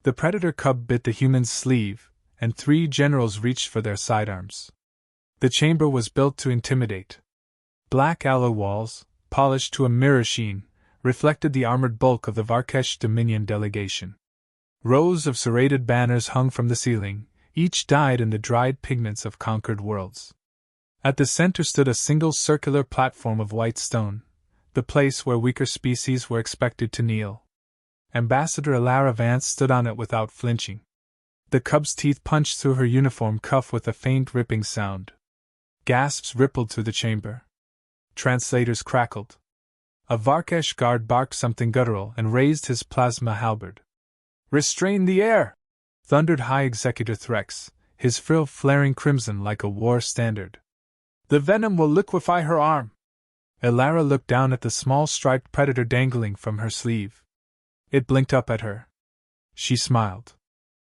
The predator cub bit the human's sleeve, and 3 generals reached for their sidearms. The chamber was built to intimidate. Black alloy walls, polished to a mirror sheen, reflected the armored bulk of the Varkesh Dominion delegation. Rows of serrated banners hung from the ceiling, each dyed in the dried pigments of conquered worlds. At the center stood a single circular platform of white stone, the place where weaker species were expected to kneel. Ambassador Alara Vance stood on it without flinching. The cub's teeth punched through her uniform cuff with a faint ripping sound. Gasps rippled through the chamber. Translators crackled. A Varkesh guard barked something guttural and raised his plasma halberd. "Restrain the air!" thundered High Executor Threx, his frill flaring crimson like a war standard. "The venom will liquefy her arm." Elara looked down at the small striped predator dangling from her sleeve. It blinked up at her. She smiled.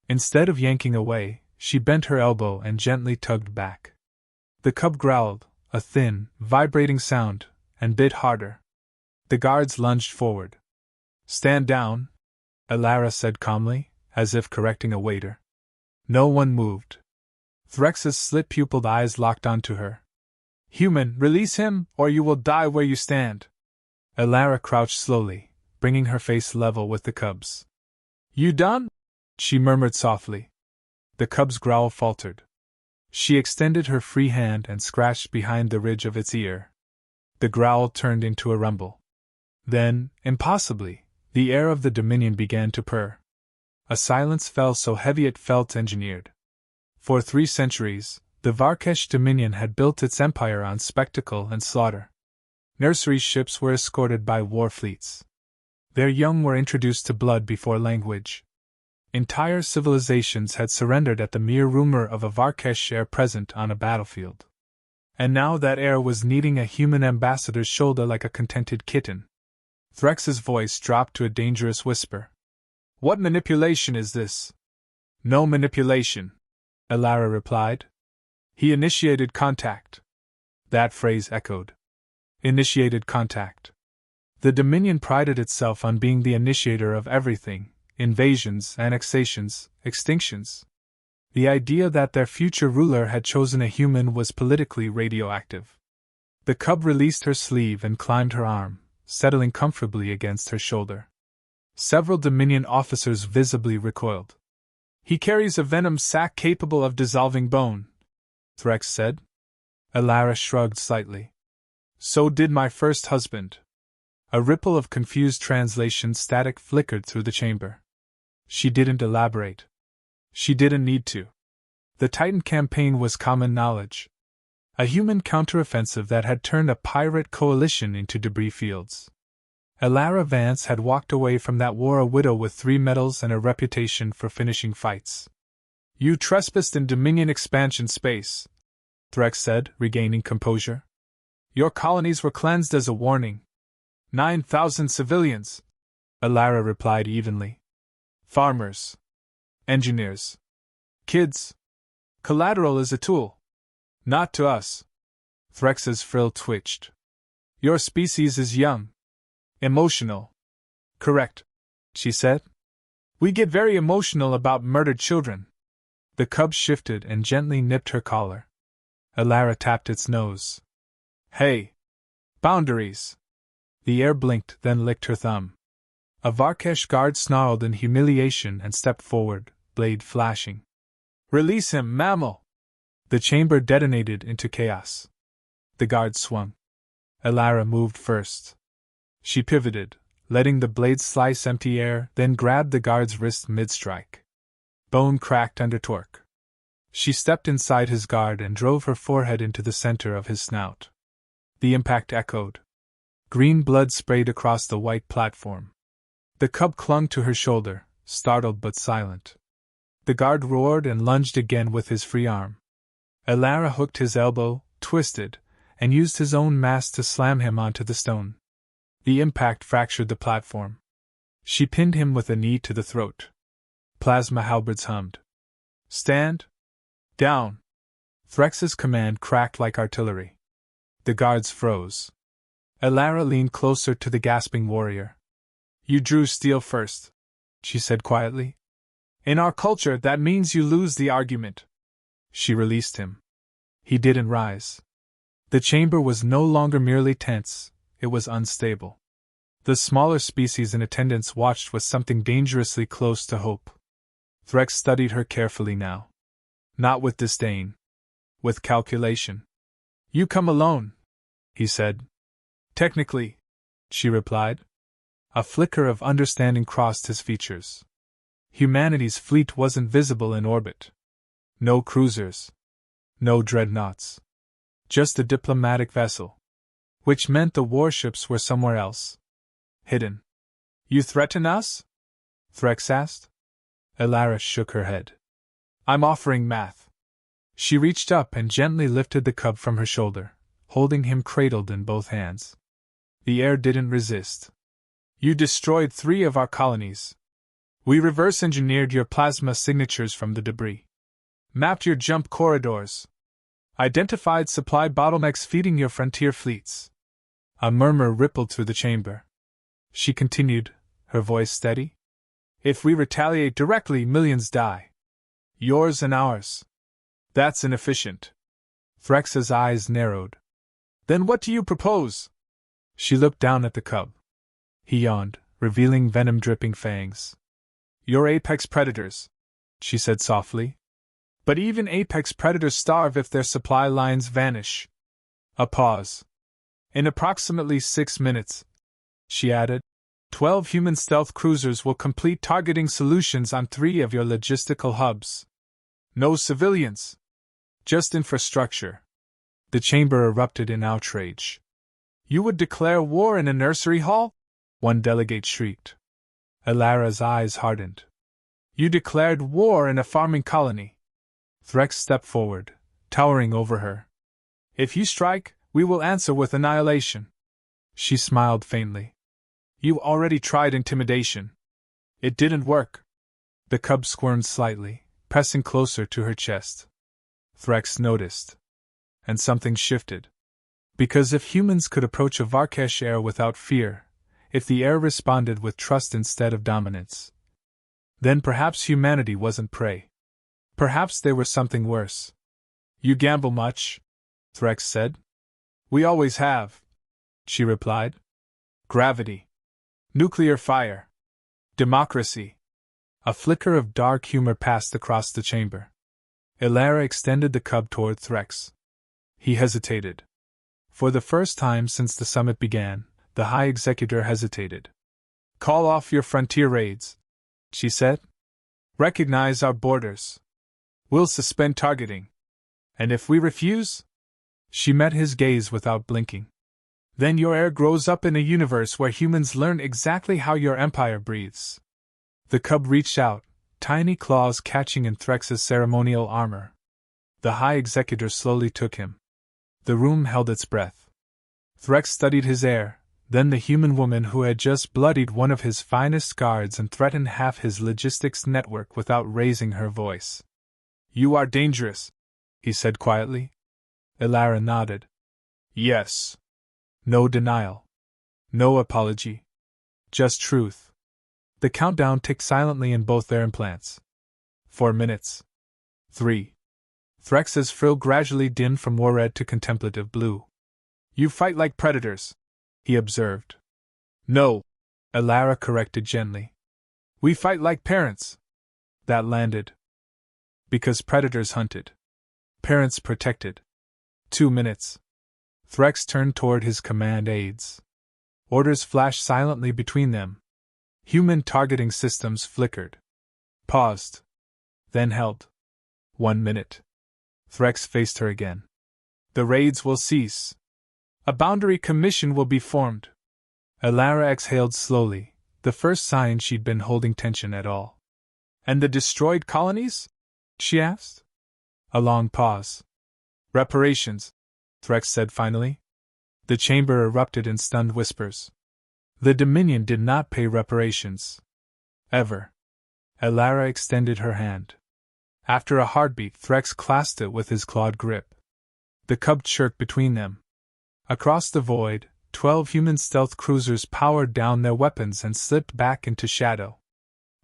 Instead of yanking away, she bent her elbow and gently tugged back. The cub growled, a thin, vibrating sound, and bit harder. The guards lunged forward. "Stand down," Elara said calmly, as if correcting a waiter. No one moved. Threx's slit-pupiled eyes locked onto her. "Human, release him, or you will die where you stand." Elara crouched slowly, bringing her face level with the cub's. "You done?" she murmured softly. The cub's growl faltered. She extended her free hand and scratched behind the ridge of its ear. The growl turned into a rumble. Then, impossibly, the air of the Dominion began to purr. A silence fell so heavy it felt engineered. For 3 centuries, the Varkesh Dominion had built its empire on spectacle and slaughter. Nursery ships were escorted by war fleets. Their young were introduced to blood before language. Entire civilizations had surrendered at the mere rumor of a Varkesh heir present on a battlefield. And now that heir was kneading a human ambassador's shoulder like a contented kitten. Threx's voice dropped to a dangerous whisper. "What manipulation is this?" "No manipulation," Elara replied. "He initiated contact." That phrase echoed. Initiated contact. The Dominion prided itself on being the initiator of everything: invasions, annexations, extinctions. The idea that their future ruler had chosen a human was politically radioactive. The cub released her sleeve and climbed her arm, settling comfortably against her shoulder. Several Dominion officers visibly recoiled. "He carries a venom sac capable of dissolving bone," Threx said. Elara shrugged slightly. "So did my first husband." A ripple of confused translation static flickered through the chamber. She didn't elaborate. She didn't need to. The Titan campaign was common knowledge. A human counteroffensive that had turned a pirate coalition into debris fields. Elara Vance had walked away from that war a widow with 3 medals and a reputation for finishing fights. "You trespassed in Dominion expansion space," Threx said, regaining composure. "Your colonies were cleansed as a warning." 9,000 civilians, Elara replied evenly. "Farmers. Engineers. Kids. Collateral is a tool. Not to us." Threx's frill twitched. "Your species is young. Emotional." "Correct," she said. "We get very emotional about murdered children." The cub shifted and gently nipped her collar. Elara tapped its nose. "Hey! Boundaries!" The air blinked, then licked her thumb. A Varkesh guard snarled in humiliation and stepped forward, blade flashing. "Release him, mammal!" The chamber detonated into chaos. The guard swung. Elara moved first. She pivoted, letting the blade slice empty air, then grabbed the guard's wrist mid-strike. Bone cracked under torque. She stepped inside his guard and drove her forehead into the center of his snout. The impact echoed. Green blood sprayed across the white platform. The cub clung to her shoulder, startled but silent. The guard roared and lunged again with his free arm. Elara hooked his elbow, twisted, and used his own mass to slam him onto the stone. The impact fractured the platform. She pinned him with a knee to the throat. Plasma halberds hummed. "Stand down!" Threx's command cracked like artillery. The guards froze. Elara leaned closer to the gasping warrior. "You drew steel first," she said quietly. In our culture, that means you lose the argument. She released him. He didn't rise. The chamber was no longer merely tense, it was unstable. The smaller species in attendance watched with something dangerously close to hope. Threx studied her carefully now. Not with disdain. With calculation. You come alone, he said. Technically, she replied. A flicker of understanding crossed his features. Humanity's fleet wasn't visible in orbit. No cruisers. No dreadnoughts. Just a diplomatic vessel. Which meant the warships were somewhere else. Hidden. You threaten us? Threx asked. Elara shook her head. I'm offering math. She reached up and gently lifted the cub from her shoulder, holding him cradled in both hands. The air didn't resist. You destroyed 3 of our colonies. We reverse-engineered your plasma signatures from the debris. Mapped your jump corridors. Identified supply bottlenecks feeding your frontier fleets. A murmur rippled through the chamber. She continued, her voice steady. If we retaliate directly, millions die. Yours and ours. That's inefficient. Threx's eyes narrowed. Then what do you propose? She looked down at the cub. He yawned, revealing venom-dripping fangs. You're apex predators, she said softly. But even apex predators starve if their supply lines vanish. A pause. In approximately 6 minutes, she added, 12 human stealth cruisers will complete targeting solutions on 3 of your logistical hubs. No civilians. Just infrastructure. The chamber erupted in outrage. You would declare war in a nursery hall? One delegate shrieked. Elara's eyes hardened. You declared war in a farming colony. Threx stepped forward, towering over her. If you strike, we will answer with annihilation. She smiled faintly. You already tried intimidation. It didn't work. The cub squirmed slightly, pressing closer to her chest. Threx noticed. And something shifted. Because if humans could approach a Varkesh air without fear, if the air responded with trust instead of dominance, then perhaps humanity wasn't prey. Perhaps they were something worse. You gamble much, Threx said. We always have, she replied. Gravity. Nuclear fire. Democracy. A flicker of dark humor passed across the chamber. Elara extended the cub toward Threx. He hesitated. For the first time since the summit began, the High Executor hesitated. Call off your frontier raids, she said. Recognize our borders. We'll suspend targeting. And if we refuse? She met his gaze without blinking. Then your heir grows up in a universe where humans learn exactly how your empire breathes. The cub reached out, tiny claws catching in Threx's ceremonial armor. The High Executor slowly took him. The room held its breath. Threx studied his heir, then the human woman who had just bloodied one of his finest guards and threatened half his logistics network without raising her voice. You are dangerous, he said quietly. Elara nodded. Yes. No denial. No apology. Just truth. The countdown ticked silently in both their implants. 4 minutes. 3. Threx's frill gradually dimmed from war red to contemplative blue. You fight like predators, he observed. No, Elara corrected gently. We fight like parents. That landed. Because predators hunted. Parents protected. 2 minutes. Threx turned toward his command aides. Orders flashed silently between them. Human targeting systems flickered. Paused. Then held. 1 minute. Threx faced her again. The raids will cease. A boundary commission will be formed. Elara exhaled slowly, the first sign she'd been holding tension at all. And the destroyed colonies? She asked. A long pause. Reparations, Threx said finally. The chamber erupted in stunned whispers. The Dominion did not pay reparations. Ever. Elara extended her hand. After a heartbeat, Threx clasped it with his clawed grip. The cub chirped between them. Across the void, 12 human stealth cruisers powered down their weapons and slipped back into shadow.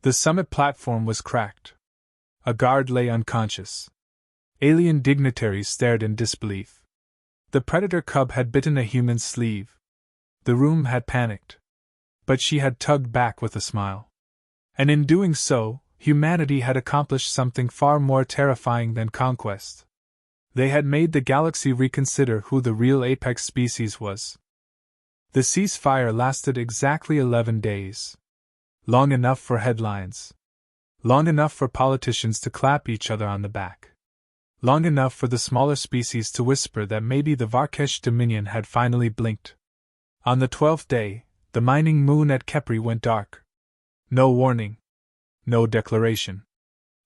The summit platform was cracked. A guard lay unconscious. Alien dignitaries stared in disbelief. The predator cub had bitten a human's sleeve. The room had panicked. But she had tugged back with a smile. And in doing so, humanity had accomplished something far more terrifying than conquest. They had made the galaxy reconsider who the real apex species was. The ceasefire lasted exactly 11 days. Long enough for headlines. Long enough for politicians to clap each other on the back. Long enough for the smaller species to whisper that maybe the Varkesh Dominion had finally blinked. On the 12th day, the mining moon at Kepri went dark. No warning. No declaration.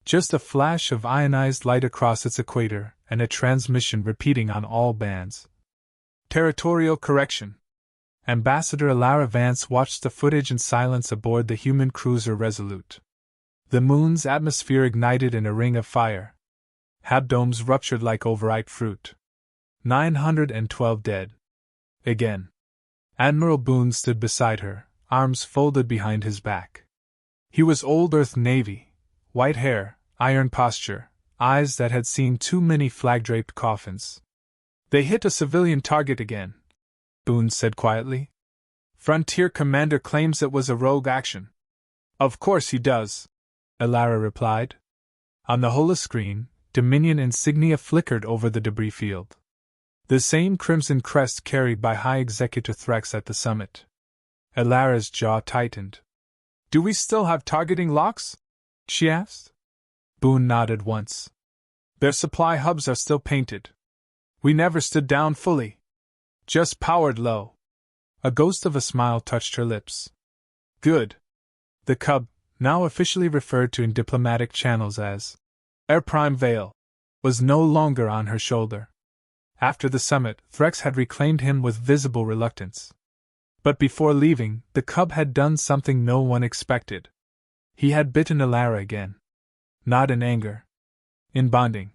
Just a flash of ionized light across its equator, and a transmission repeating on all bands. Territorial correction. Ambassador Alara Vance watched the footage in silence aboard the human cruiser Resolute. The moon's atmosphere ignited in a ring of fire. Habdomes ruptured like overripe fruit. 912 dead. Again. Admiral Boone stood beside her, arms folded behind his back. He was old Earth Navy, white hair, iron posture, eyes that had seen too many flag-draped coffins. They hit a civilian target again, Boone said quietly. Frontier Commander claims it was a rogue action. Of course he does, Alara replied. On the holoscreen, Dominion insignia flickered over the debris field. The same crimson crest carried by High Executive Threx at the summit. Alara's jaw tightened. Do we still have targeting locks? She asked. Boone nodded once. Their supply hubs are still painted. We never stood down fully. Just powered low. A ghost of a smile touched her lips. Good. The cub, now officially referred to in diplomatic channels as Air Prime Vale, was no longer on her shoulder. After the summit, Threx had reclaimed him with visible reluctance. But before leaving, the cub had done something no one expected. He had bitten Alara again. Not in anger. In bonding.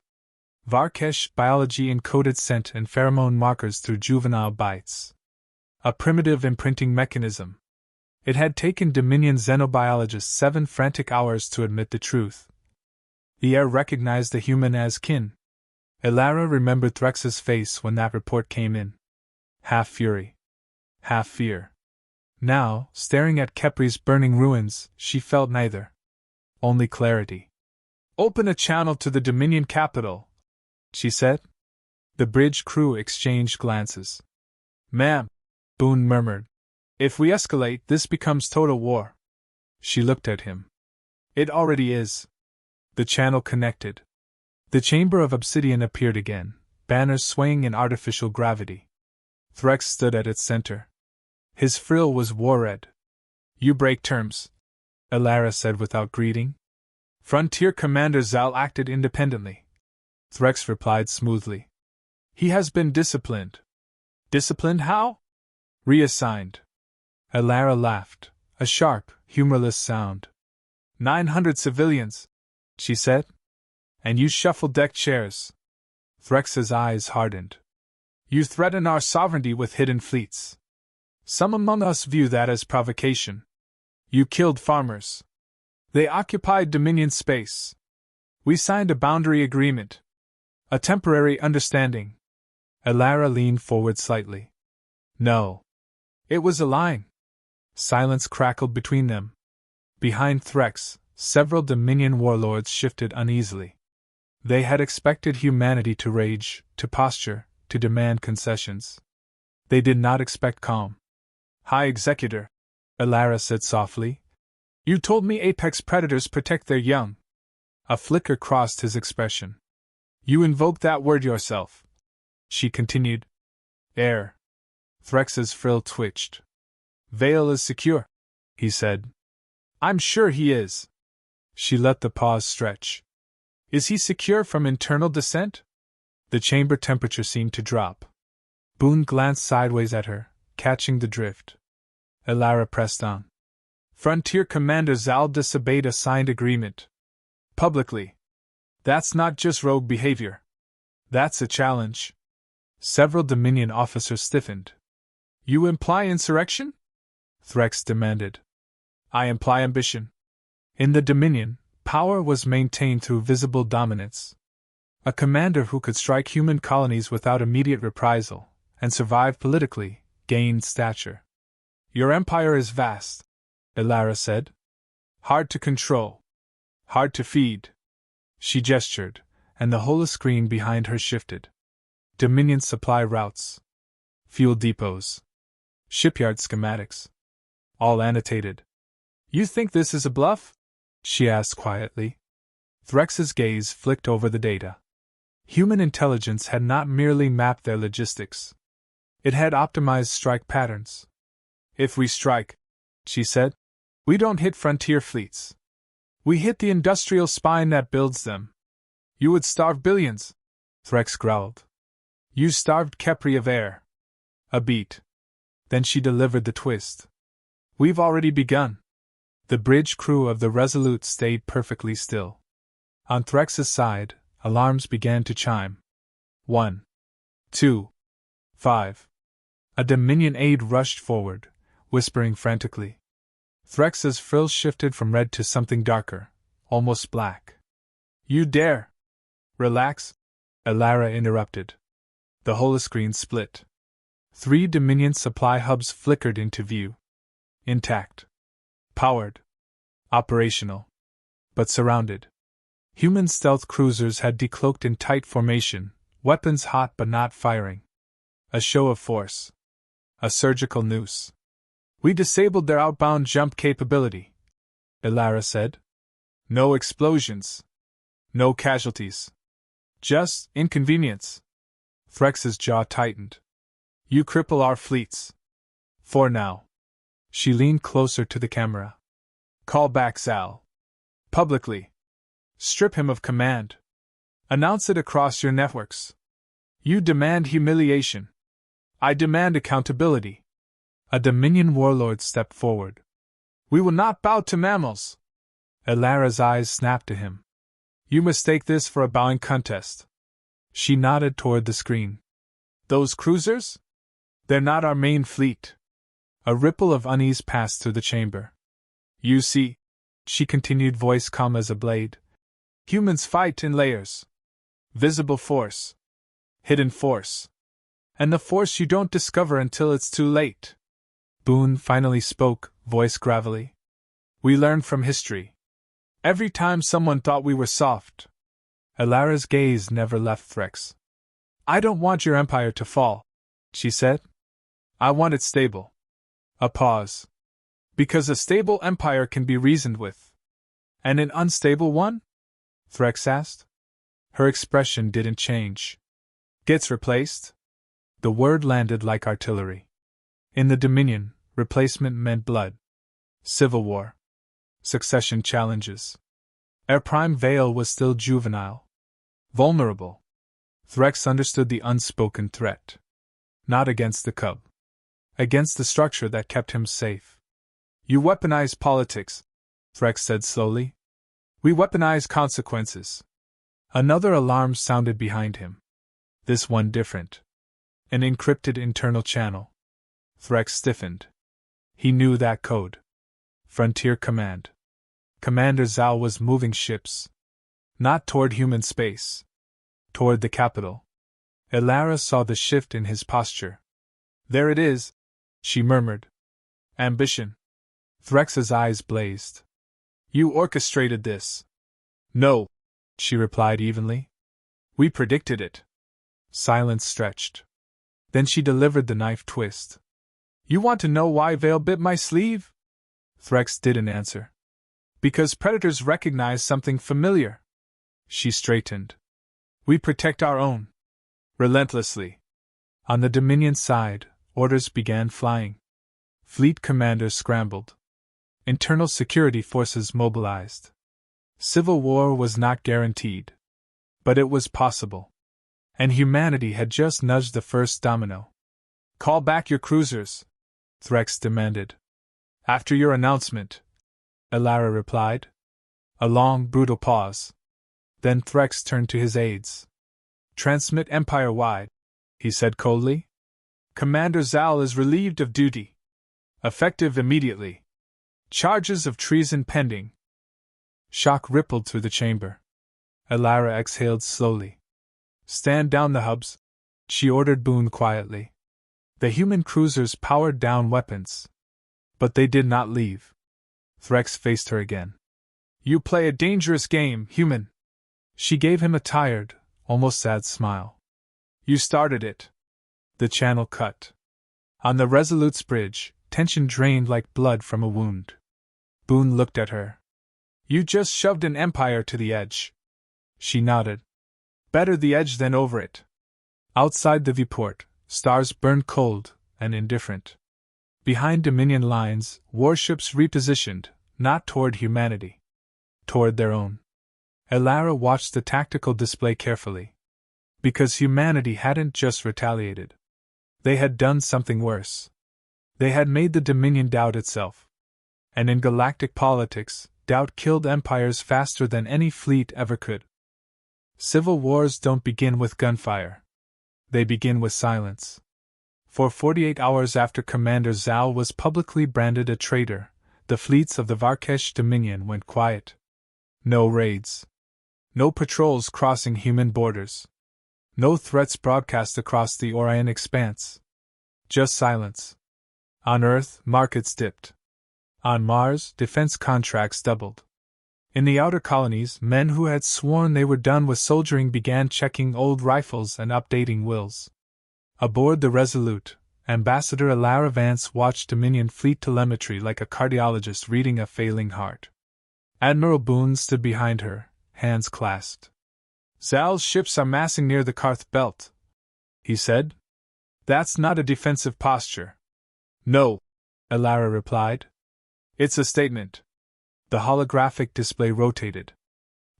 Varkesh biology encoded scent and pheromone markers through juvenile bites. A primitive imprinting mechanism. It had taken Dominion xenobiologists 7 frantic hours to admit the truth. The air recognized the human as kin. Alara remembered Threx's face when that report came in. Half fury. Half fear. Now, staring at Kepri's burning ruins, she felt neither. Only clarity. Open a channel to the Dominion capital, she said. The bridge crew exchanged glances. Ma'am, Boone murmured. If we escalate, this becomes total war. She looked at him. It already is. The channel connected. The chamber of obsidian appeared again, banners swaying in artificial gravity. Threx stood at its center. His frill was war-red. You break terms, Alara said without greeting. Frontier Commander Zal acted independently. Threx replied smoothly. He has been disciplined. Disciplined how? Reassigned. Alara laughed, a sharp, humorless sound. 900 civilians, she said. And you shuffle deck chairs. Threx's eyes hardened. You threaten our sovereignty with hidden fleets. Some among us view that as provocation. You killed farmers. They occupied Dominion space. We signed a boundary agreement. A temporary understanding. Alara leaned forward slightly. No. It was a line. Silence crackled between them. Behind Threx, several Dominion warlords shifted uneasily. They had expected humanity to rage, to posture, to demand concessions. They did not expect calm. High Executor, Alara said softly. You told me apex predators protect their young. A flicker crossed his expression. You invoked that word yourself. She continued. Air. Threx's frill twitched. Vale is secure, he said. I'm sure he is. She let the pause stretch. Is he secure from internal dissent? The chamber temperature seemed to drop. Boone glanced sideways at her, catching the drift. Alara pressed on. Frontier Commander Zal disobeyed a signed agreement. Publicly. That's not just rogue behavior. That's a challenge. Several Dominion officers stiffened. You imply insurrection? Threx demanded. I imply ambition. In the Dominion, power was maintained through visible dominance. A commander who could strike human colonies without immediate reprisal, and survive politically, gained stature. Your empire is vast, Elara said. Hard to control. Hard to feed. She gestured, and the holoscreen behind her shifted. Dominion supply routes. Fuel depots. Shipyard schematics. All annotated. You think this is a bluff? She asked quietly. Threx's gaze flicked over the data. Human intelligence had not merely mapped their logistics. It had optimized strike patterns. If we strike, she said, we don't hit frontier fleets. We hit the industrial spine that builds them. You would starve billions, Threx growled. You starved Kepri of air. A beat. Then she delivered the twist. We've already begun. The bridge crew of the Resolute stayed perfectly still. On Threx's side, alarms began to chime. 1, 2, 5. A Dominion aide rushed forward, whispering frantically. Threx's frills shifted from red to something darker, almost black. You dare! Relax, Elara interrupted. The holoscreen split. 3 Dominion supply hubs flickered into view. Intact. Powered. Operational. But surrounded. Human stealth cruisers had decloaked in tight formation, weapons hot but not firing. A show of force. A surgical noose. We disabled their outbound jump capability, Elara said. No explosions. No casualties. Just inconvenience. Threx's jaw tightened. You cripple our fleets. For now. She leaned closer to the camera. Call back Zal. Publicly. Strip him of command. Announce it across your networks. You demand humiliation. I demand accountability. A Dominion warlord stepped forward. We will not bow to mammals. Elara's eyes snapped to him. You mistake this for a bowing contest. She nodded toward the screen. Those cruisers? They're not our main fleet. A ripple of unease passed through the chamber. You see, she continued, voice calm as a blade. Humans fight in layers. Visible force. Hidden force. And the force you don't discover until it's too late. Boone finally spoke, voice gravelly. We learn from history. Every time someone thought we were soft. Elara's gaze never left Threx. I don't want your empire to fall, she said. I want it stable. A pause. Because a stable empire can be reasoned with. And an unstable one? Threx asked. Her expression didn't change. Gets replaced? The word landed like artillery. In the Dominion, replacement meant blood. Civil war. Succession challenges. Air Prime Vale was still juvenile. Vulnerable. Threx understood the unspoken threat. Not against the cub. Against the structure that kept him safe. You weaponize politics, Threx said slowly. We weaponize consequences. Another alarm sounded behind him. This one different. An encrypted internal channel. Threx stiffened. He knew that code. Frontier Command. Commander Zal was moving ships. Not toward human space. Toward the capital. Elara saw the shift in his posture. There it is, she murmured. Ambition. Threx's eyes blazed. You orchestrated this. No, she replied evenly. We predicted it. Silence stretched. Then she delivered the knife twist. You want to know why Vale bit my sleeve? Threx didn't answer. Because predators recognize something familiar. She straightened. We protect our own. Relentlessly. On the Dominion side, orders began flying. Fleet commanders scrambled. Internal security forces mobilized. Civil war was not guaranteed. But it was possible. And humanity had just nudged the first domino. Call back your cruisers, Threx demanded. After your announcement, Elara replied. A long, brutal pause. Then Threx turned to his aides. Transmit empire-wide, he said coldly. Commander Zal is relieved of duty. Effective immediately. Charges of treason pending. Shock rippled through the chamber. Elara exhaled slowly. Stand down the hubs, she ordered Boone quietly. The human cruisers powered down weapons. But they did not leave. Threx faced her again. You play a dangerous game, human. She gave him a tired, almost sad smile. You started it. The channel cut. On the Resolute's bridge, tension drained like blood from a wound. Boone looked at her. You just shoved an empire to the edge. She nodded. Better the edge than over it. Outside the viewport, stars burned cold and indifferent. Behind Dominion lines, warships repositioned, not toward humanity. Toward their own. Elara watched the tactical display carefully. Because humanity hadn't just retaliated. They had done something worse. They had made the Dominion doubt itself. And in galactic politics, doubt killed empires faster than any fleet ever could. Civil wars don't begin with gunfire. They begin with silence. For 48 hours after Commander Zhao was publicly branded a traitor, the fleets of the Varkesh Dominion went quiet. No raids. No patrols crossing human borders. No threats broadcast across the Orion expanse. Just silence. On Earth, markets dipped. On Mars, defense contracts doubled. In the outer colonies, men who had sworn they were done with soldiering began checking old rifles and updating wills. Aboard the Resolute, Ambassador Elara Vance watched Dominion fleet telemetry like a cardiologist reading a failing heart. Admiral Boone stood behind her, hands clasped. Zal's ships are massing near the Karth belt, he said. That's not a defensive posture. No, Elara replied. It's a statement. The holographic display rotated.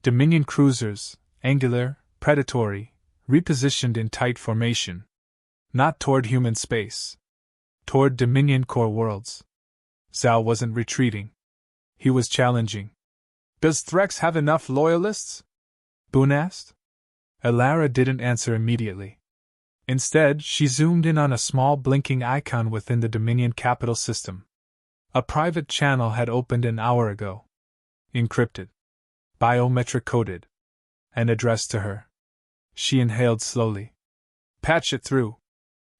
Dominion cruisers, angular, predatory, repositioned in tight formation. Not toward human space. Toward Dominion core worlds. Zal wasn't retreating. He was challenging. Does Threx have enough loyalists? Boone asked. Elara didn't answer immediately. Instead, she zoomed in on a small blinking icon within the Dominion capital system. A private channel had opened an hour ago. Encrypted. Biometric coded. And addressed to her. She inhaled slowly. Patch it through.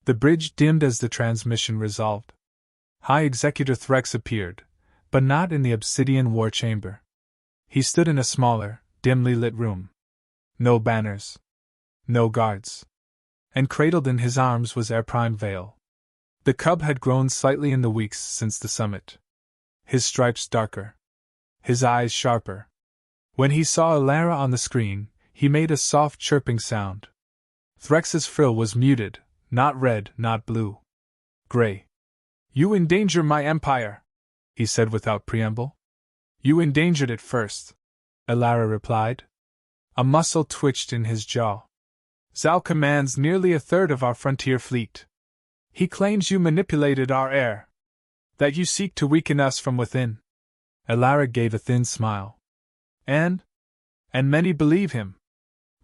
The bridge dimmed as the transmission resolved. High Executor Threx appeared, but not in the obsidian war chamber. He stood in a smaller, dimly lit room. No banners. No guards. And cradled in his arms was Air Prime Vale. The cub had grown slightly in the weeks since the summit. His stripes darker. His eyes sharper. When he saw Elara on the screen, he made a soft chirping sound. Threx's frill was muted, not red, not blue. Gray. You endanger my empire, he said without preamble. You endangered it first, Elara replied. A muscle twitched in his jaw. Zal commands nearly a third of our frontier fleet. He claims you manipulated our air. That you seek to weaken us from within. Elara gave a thin smile. And many believe him.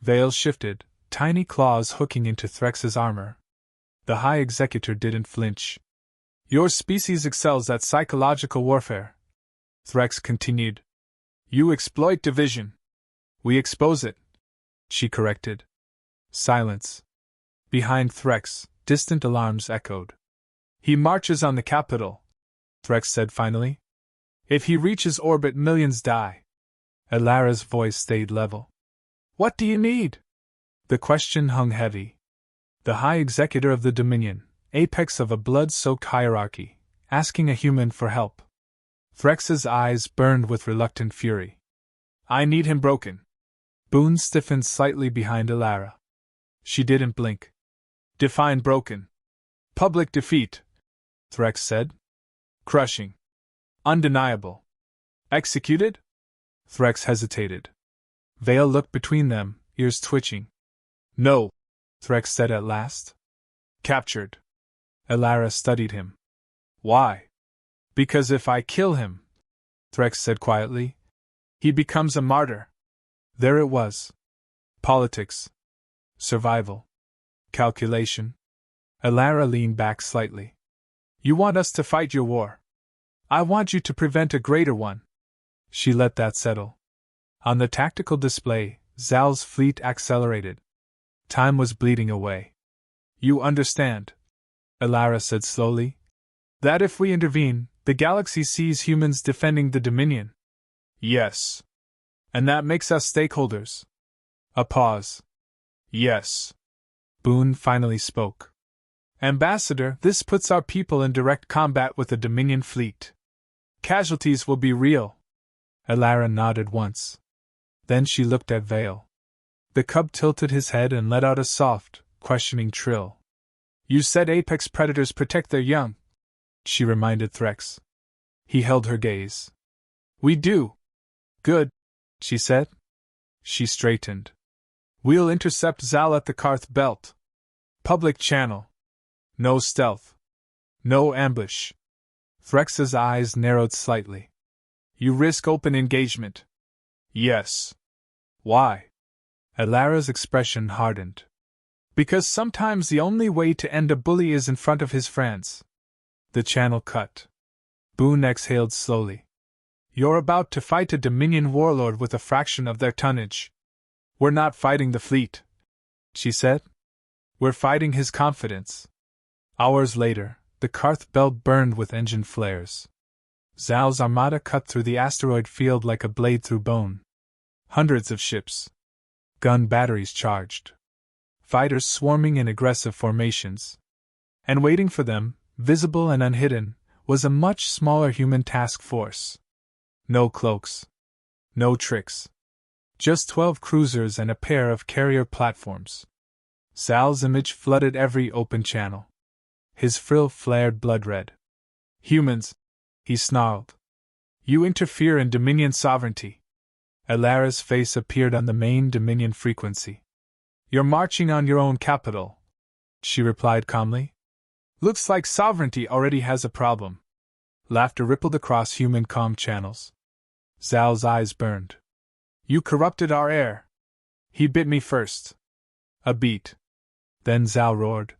Veils shifted, tiny claws hooking into Threx's armor. The High Executor didn't flinch. Your species excels at psychological warfare, Threx continued. You exploit division. We expose it, she corrected. Silence. Behind Threx, distant alarms echoed. He marches on the capital, Threx said finally. If he reaches orbit, millions die. Elara's voice stayed level. What do you need? The question hung heavy. The High Executor of the Dominion, apex of a blood-soaked hierarchy, asking a human for help. Threx's eyes burned with reluctant fury. I need him broken. Boone stiffened slightly behind Elara. She didn't blink. Define broken. Public defeat, Threx said. Crushing. Undeniable. Executed? Threx hesitated. Vale looked between them, ears twitching. No, Threx said at last. Captured. Elara studied him. Why? Because if I kill him, Threx said quietly, he becomes a martyr. There it was. Politics. Survival. Calculation. Elara leaned back slightly. You want us to fight your war. I want you to prevent a greater one. She let that settle. On the tactical display, Zal's fleet accelerated. Time was bleeding away. You understand, Elara said slowly, that if we intervene, the galaxy sees humans defending the Dominion. Yes. And that makes us stakeholders. A pause. Yes. Boone finally spoke. Ambassador, this puts our people in direct combat with the Dominion fleet. Casualties will be real. Elara nodded once. Then she looked at Vale. The cub tilted his head and let out a soft, questioning trill. You said apex predators protect their young, she reminded Threx. He held her gaze. We do. Good, she said. She straightened. We'll intercept Zal at the Karth Belt. Public channel. No stealth. No ambush. Threx's eyes narrowed slightly. You risk open engagement. Yes. Why? Elara's expression hardened. Because sometimes the only way to end a bully is in front of his friends. The channel cut. Boone exhaled slowly. You're about to fight a Dominion warlord with a fraction of their tonnage. We're not fighting the fleet, she said. We're fighting his confidence. Hours later, the Karth Belt burned with engine flares. Zal's armada cut through the asteroid field like a blade through bone. Hundreds of ships. Gun batteries charged. Fighters swarming in aggressive formations. And waiting for them, visible and unhidden, was a much smaller human task force. No cloaks. No tricks. Just 12 cruisers and a pair of carrier platforms. Zal's image flooded every open channel. His frill flared blood red. Humans, he snarled. You interfere in Dominion sovereignty. Elara's face appeared on the main Dominion frequency. You're marching on your own capital, she replied calmly. Looks like sovereignty already has a problem. Laughter rippled across human comm channels. Zal's eyes burned. You corrupted our air. He bit me first. A beat. Then Zal roared.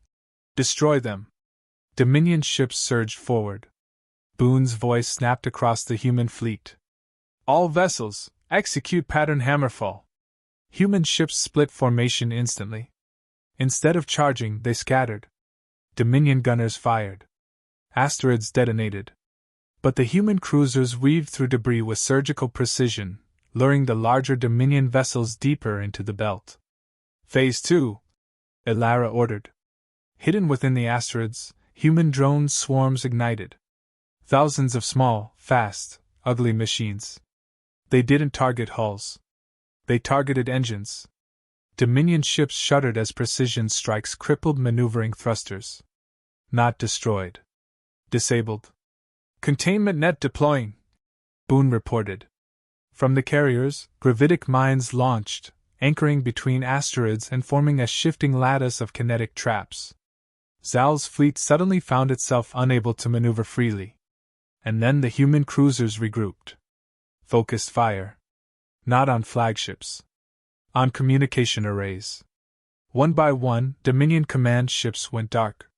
Destroy them. Dominion ships surged forward. Boone's voice snapped across the human fleet. All vessels, execute pattern hammerfall. Human ships split formation instantly. Instead of charging, they scattered. Dominion gunners fired. Asteroids detonated. But the human cruisers weaved through debris with surgical precision, luring the larger Dominion vessels deeper into the belt. Phase 2, Elara ordered. Hidden within the asteroids, human drone swarms ignited. Thousands of small, fast, ugly machines. They didn't target hulls. They targeted engines. Dominion ships shuddered as precision strikes crippled maneuvering thrusters. Not destroyed. Disabled. Containment net deploying, Boone reported. From the carriers, gravitic mines launched, anchoring between asteroids and forming a shifting lattice of kinetic traps. Zal's fleet suddenly found itself unable to maneuver freely. And then the human cruisers regrouped. Focused fire. Not on flagships. On communication arrays. One by one, Dominion command ships went dark.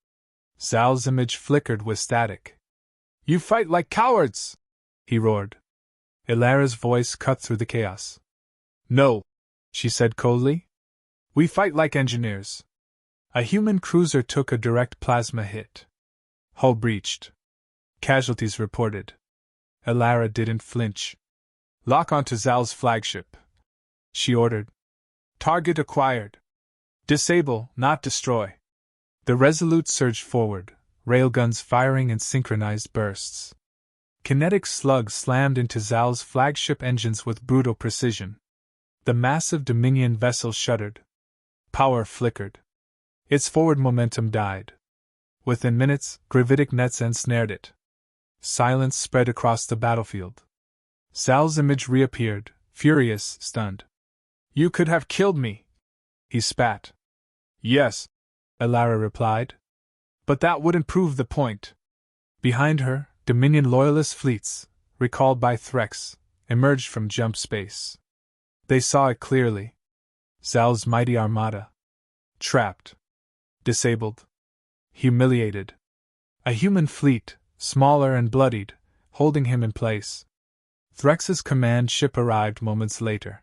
Zal's image flickered with static. You fight like cowards! He roared. Elara's voice cut through the chaos. No, she said coldly. We fight like engineers. A human cruiser took a direct plasma hit. Hull breached. Casualties reported. Elara didn't flinch. Lock onto Zal's flagship, she ordered. Target acquired. Disable, not destroy. The Resolute surged forward, railguns firing in synchronized bursts. Kinetic slugs slammed into Zal's flagship engines with brutal precision. The massive Dominion vessel shuddered. Power flickered. Its forward momentum died. Within minutes, gravitic nets ensnared it. Silence spread across the battlefield. Zal's image reappeared, furious, stunned. You could have killed me, he spat. Yes, Elara replied. But that wouldn't prove the point. Behind her, Dominion loyalist fleets, recalled by Threx, emerged from jump space. They saw it clearly. Zal's mighty armada. Trapped. Disabled. Humiliated. A human fleet, smaller and bloodied, holding him in place. Threx's command ship arrived moments later.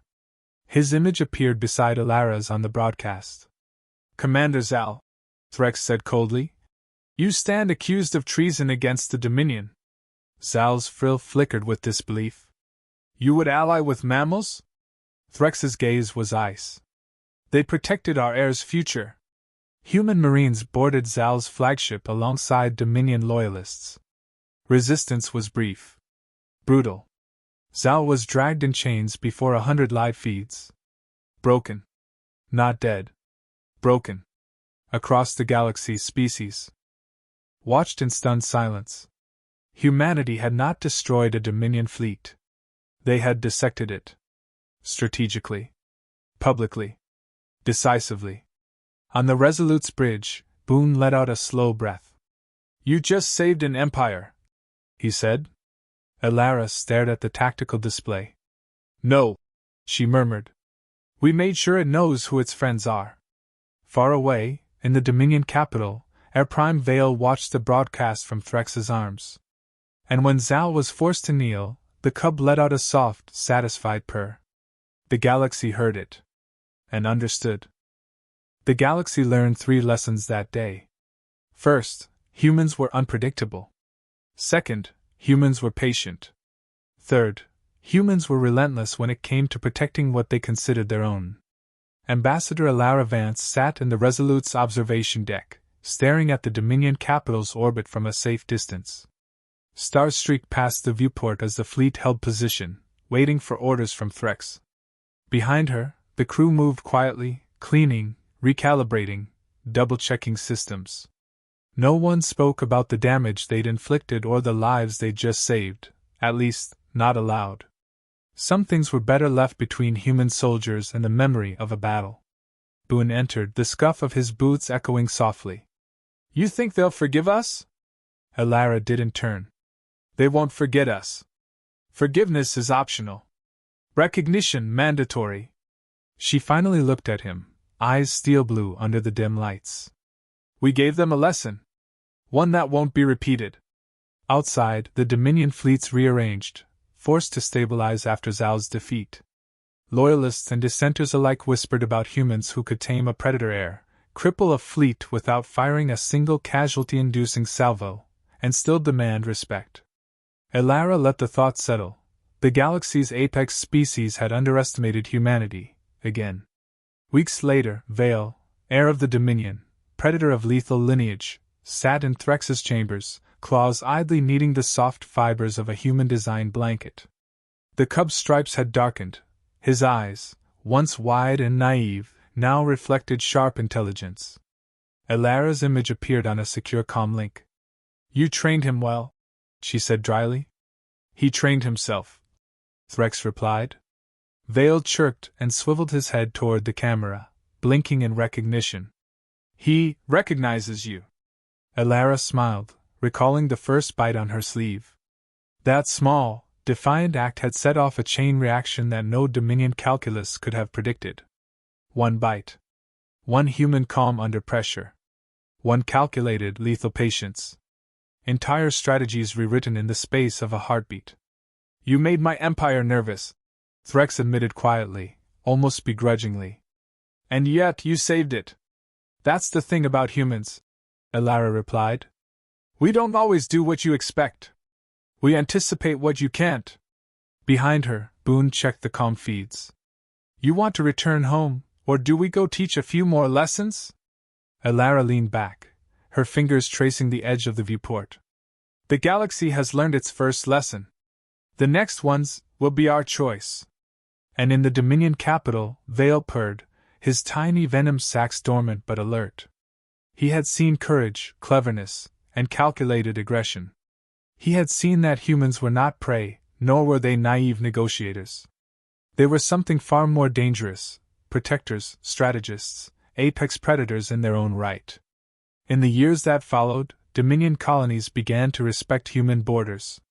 His image appeared beside Alara's on the broadcast. "Commander Zal," Threx said coldly, "you stand accused of treason against the Dominion." Zal's frill flickered with disbelief. "You would ally with mammals?" Threx's gaze was ice. "They protected our heir's future." Human Marines boarded Zal's flagship alongside Dominion loyalists. Resistance was brief. Brutal. Zal was dragged in chains before 100 live feeds. Broken. Not dead. Broken. Across the galaxy, species watched in stunned silence. Humanity had not destroyed a Dominion fleet. They had dissected it. Strategically. Publicly. Decisively. On the Resolute's bridge, Boone let out a slow breath. "You just saved an empire," he said. Alara stared at the tactical display. "No," she murmured. "We made sure it knows who its friends are." Far away, in the Dominion capital, Air Prime Vale watched the broadcast from Threx's arms. And when Zal was forced to kneel, the cub let out a soft, satisfied purr. The galaxy heard it. And understood. The galaxy learned 3 lessons that day. First, humans were unpredictable. Second, humans were patient. Third, humans were relentless when it came to protecting what they considered their own. Ambassador Alara Vance sat in the Resolute's observation deck, staring at the Dominion capital's orbit from a safe distance. Stars streaked past the viewport as the fleet held position, waiting for orders from Threx. Behind her, the crew moved quietly, cleaning, recalibrating, double-checking systems. No one spoke about the damage they'd inflicted or the lives they'd just saved, at least, not aloud. Some things were better left between human soldiers and the memory of a battle. Boone entered, the scuff of his boots echoing softly. "You think they'll forgive us?" Alara did in turn. "They won't forget us. Forgiveness is optional. Recognition mandatory." She finally looked at him, eyes steel blue under the dim lights. "We gave them a lesson. One that won't be repeated." Outside, the Dominion fleets rearranged, forced to stabilize after Zal's defeat. Loyalists and dissenters alike whispered about humans who could tame a predator air, cripple a fleet without firing a single casualty-inducing salvo, and still demand respect. Alara let the thought settle. The galaxy's apex species had underestimated humanity, again. Weeks later, Vale, heir of the Dominion, predator of lethal lineage, sat in Threx's chambers, claws idly kneading the soft fibers of a human-designed blanket. The cub's stripes had darkened. His eyes, once wide and naive, now reflected sharp intelligence. Alara's image appeared on a secure comm link. "You trained him well," she said dryly. "He trained himself," Threx replied. Vale chirped and swiveled his head toward the camera, blinking in recognition. "He recognizes you." Alara smiled, recalling the first bite on her sleeve. That small, defiant act had set off a chain reaction that no Dominion calculus could have predicted. One bite. One human calm under pressure. One calculated, lethal patience. Entire strategies rewritten in the space of a heartbeat. "You made my empire nervous," Threx admitted quietly, almost begrudgingly. "And yet you saved it." "That's the thing about humans," Alara replied. "We don't always do what you expect. We anticipate what you can't." Behind her, Boone checked the comm feeds. "You want to return home, or do we go teach a few more lessons?" Alara leaned back, her fingers tracing the edge of the viewport. "The galaxy has learned its first lesson. The next ones will be our choice." And in the Dominion capital, Vale purred, his tiny venom sacs dormant but alert. He had seen courage, cleverness, and calculated aggression. He had seen that humans were not prey, nor were they naive negotiators. They were something far more dangerous, protectors, strategists, apex predators in their own right. In the years that followed, Dominion colonies began to respect human borders.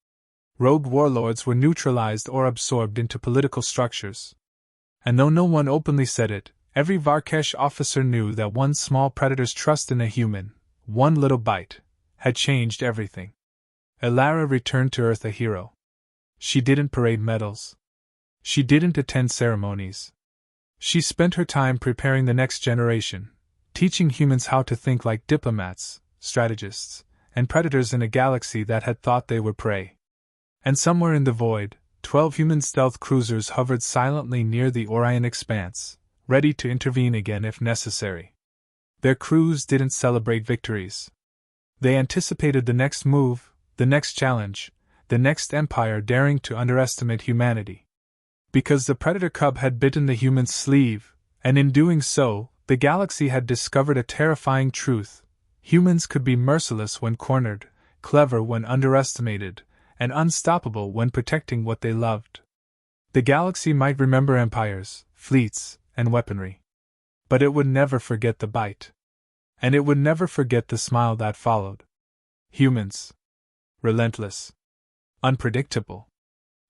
Rogue warlords were neutralized or absorbed into political structures. And though no one openly said it, every Varkesh officer knew that one small predator's trust in a human, one little bite, had changed everything. Alara returned to Earth a hero. She didn't parade medals. She didn't attend ceremonies. She spent her time preparing the next generation, teaching humans how to think like diplomats, strategists, and predators in a galaxy that had thought they were prey. And somewhere in the void, 12 human stealth cruisers hovered silently near the Orion expanse, ready to intervene again if necessary. Their crews didn't celebrate victories. They anticipated the next move, the next challenge, the next empire daring to underestimate humanity. Because the predator cub had bitten the human's sleeve, and in doing so, the galaxy had discovered a terrifying truth: humans could be merciless when cornered, clever when underestimated, and unstoppable when protecting what they loved. The galaxy might remember empires, fleets, and weaponry. But it would never forget the bite. And it would never forget the smile that followed. Humans. Relentless. Unpredictable.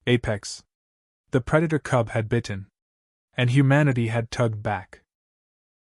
Apex. The predator cub had bitten. And humanity had tugged back.